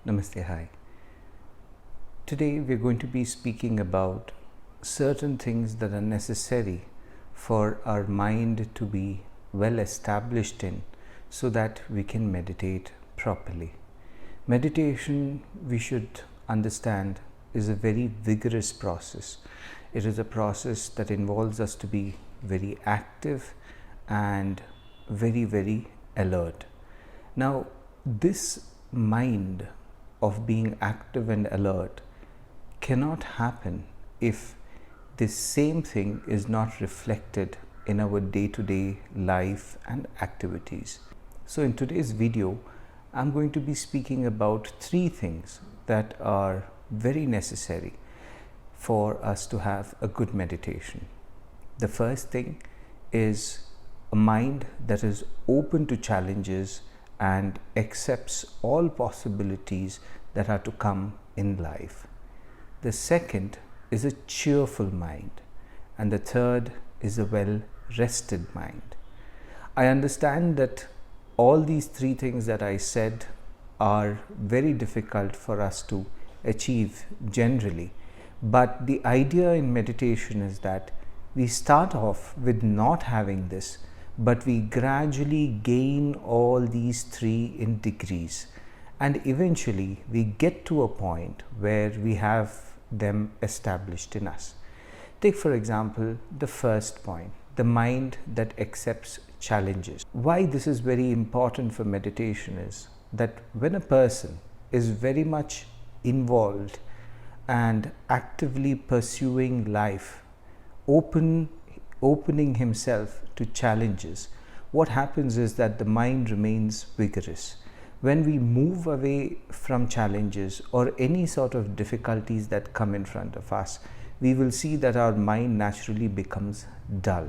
Namaste, hi. Today we're going to be speaking about certain things that are necessary for our mind to be well established in so that we can meditate properly. Meditation, we should understand, is a very vigorous process. It is a process that involves us to be very active and very alert. Now, this mind of being active and alert cannot happen if this same thing is not reflected in our day-to-day life and activities. So in today's video, I'm going to be speaking about three things that are very necessary for us to have a good meditation. The first thing is a mind that is open to challenges and accepts all possibilities that are to come in life. The second is a cheerful mind, and the third is a well-rested mind. I understand that all these three things that I said are very difficult for us to achieve generally, but the idea in meditation is that we start off with not having this, but we gradually gain all these three in degrees, and eventually we get to a point where we have them established in us. Take for example the first point, the mind that accepts challenges. Why this is very important for meditation is that when a person is very much involved and actively pursuing life, opening himself to challenges, what happens is that the mind remains vigorous. When we move away from challenges or any sort of difficulties that come in front of us, we will see that our mind naturally becomes dull.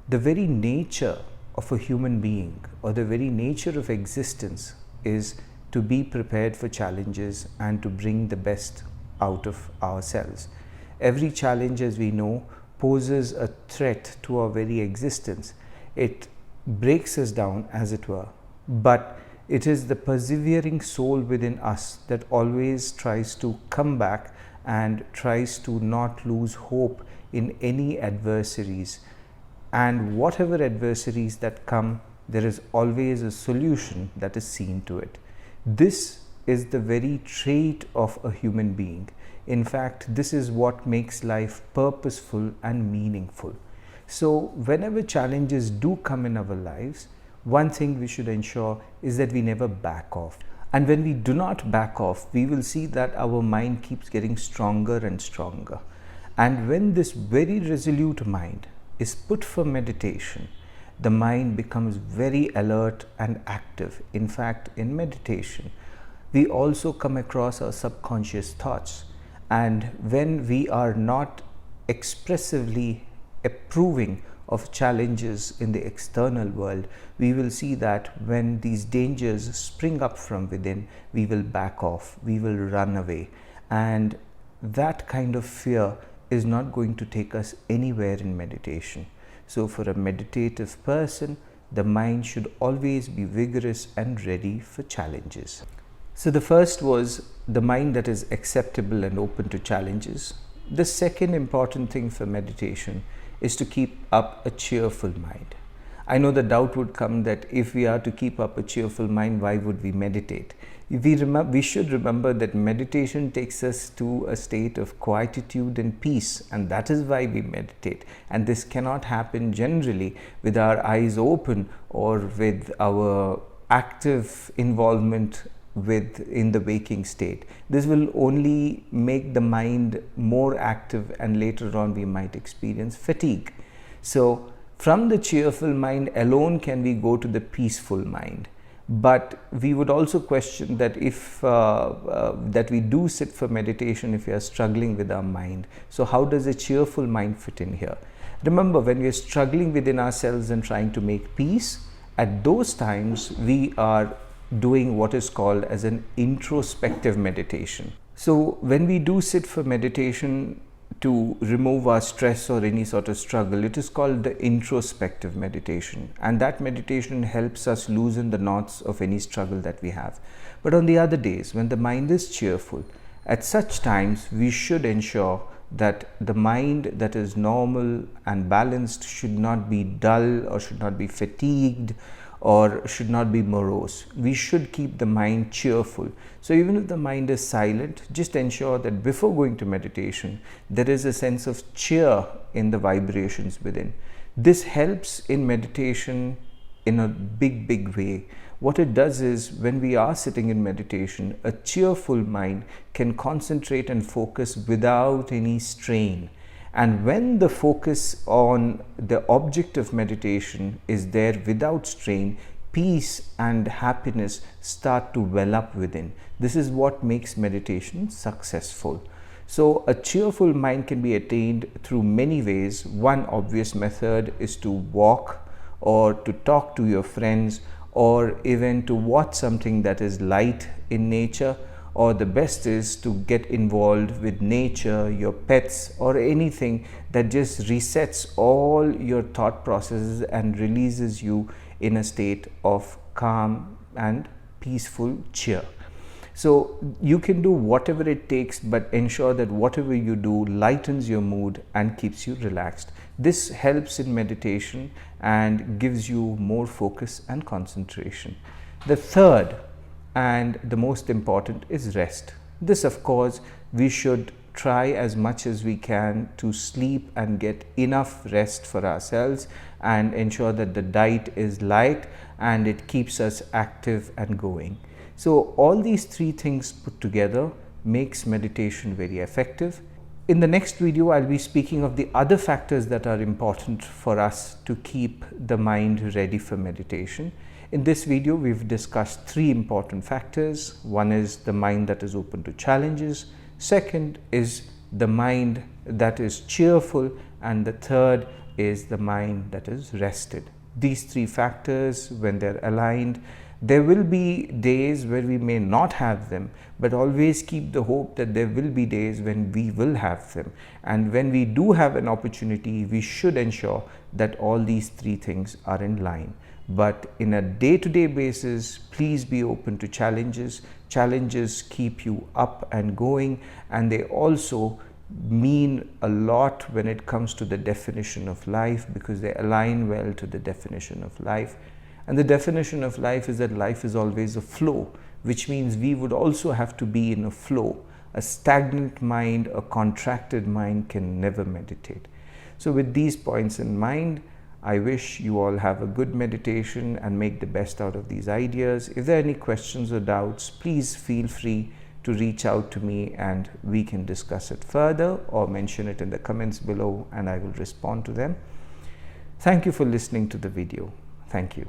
The very nature of a human being, or the very nature of existence, is to be prepared for challenges and to bring the best out of ourselves. Every challenge, as we know, poses a threat to our very existence. It breaks us down, as it were, but it is the persevering soul within us that always tries to come back and tries to not lose hope in any adversaries. And whatever adversaries that come, there is always a solution that is seen to it. This is the very trait of a human being. In fact, this is what makes life purposeful and meaningful. So whenever challenges do come in our lives, one thing we should ensure is that we never back off. And when we do not back off, we will see that our mind keeps getting stronger and stronger. And when this very resolute mind is put for meditation, the mind becomes very alert and active. In fact, in meditation, we also come across our subconscious thoughts. And when we are not expressively approving of challenges in the external world, we will see that when these dangers spring up from within, we will back off, we will run away. And that kind of fear is not going to take us anywhere in meditation. So for a meditative person, the mind should always be vigorous and ready for challenges. So the first was the mind that is acceptable and open to challenges. The second important thing for meditation is to keep up a cheerful mind. I know the doubt would come that if we are to keep up a cheerful mind, why would we meditate? We should remember that meditation takes us to a state of quietude and peace, and that is why we meditate. And this cannot happen generally with our eyes open or with our active involvement in the waking state. This will only make the mind more active, and later on we might experience fatigue. So from the cheerful mind alone can we go to the peaceful mind. But we would also question that if that we do sit for meditation if we are struggling with our mind. So how does a cheerful mind fit in here? Remember, when we are struggling within ourselves and trying to make peace, at those times we are doing what is called as an introspective meditation. So when we do sit for meditation, to remove our stress or any sort of struggle. It is called the introspective meditation, and that meditation helps us loosen the knots of any struggle that we have. But on the other days, when the mind is cheerful, at such times we should ensure that the mind that is normal and balanced should not be dull or should not be fatigued or should not be morose. We should keep the mind cheerful. So even if the mind is silent, just ensure that before going to meditation, there is a sense of cheer in the vibrations within. This helps in meditation in a big way. What it does is, when we are sitting in meditation, a cheerful mind can concentrate and focus without any strain. And when the focus on the object of meditation is there without strain, peace and happiness start to well up within. This is what makes meditation successful. So a cheerful mind can be attained through many ways. One obvious method is to walk or to talk to your friends, or even to watch something that is light in nature, or the best is to get involved with nature, your pets, or anything that just resets all your thought processes and releases you in a state of calm and peaceful cheer. So you can do whatever it takes, but ensure that whatever you do lightens your mood and keeps you relaxed. This helps in meditation and gives you more focus and concentration. The third and the most important is rest. This, of course, we should try as much as we can to sleep and get enough rest for ourselves, and ensure that the diet is light and it keeps us active and going. So all these three things put together makes meditation very effective. In the next video, I'll be speaking of the other factors that are important for us to keep the mind ready for meditation. In this video, we've discussed three important factors. One is the mind that is open to challenges. Second is the mind that is cheerful. And the third is the mind that is rested. These three factors, when they're aligned, there will be days where we may not have them, but always keep the hope that there will be days when we will have them. And when we do have an opportunity, we should ensure that all these three things are in line. But in a day-to-day basis, please be open to challenges. Challenges keep you up and going, and they also mean a lot when it comes to the definition of life, because they align well to the definition of life. And the definition of life is that life is always a flow, which means we would also have to be in a flow. A stagnant mind, a contracted mind can never meditate. So with these points in mind, I wish you all have a good meditation and make the best out of these ideas. If there are any questions or doubts, please feel free to reach out to me and we can discuss it further, or mention it in the comments below and I will respond to them. Thank you for listening to the video. Thank you.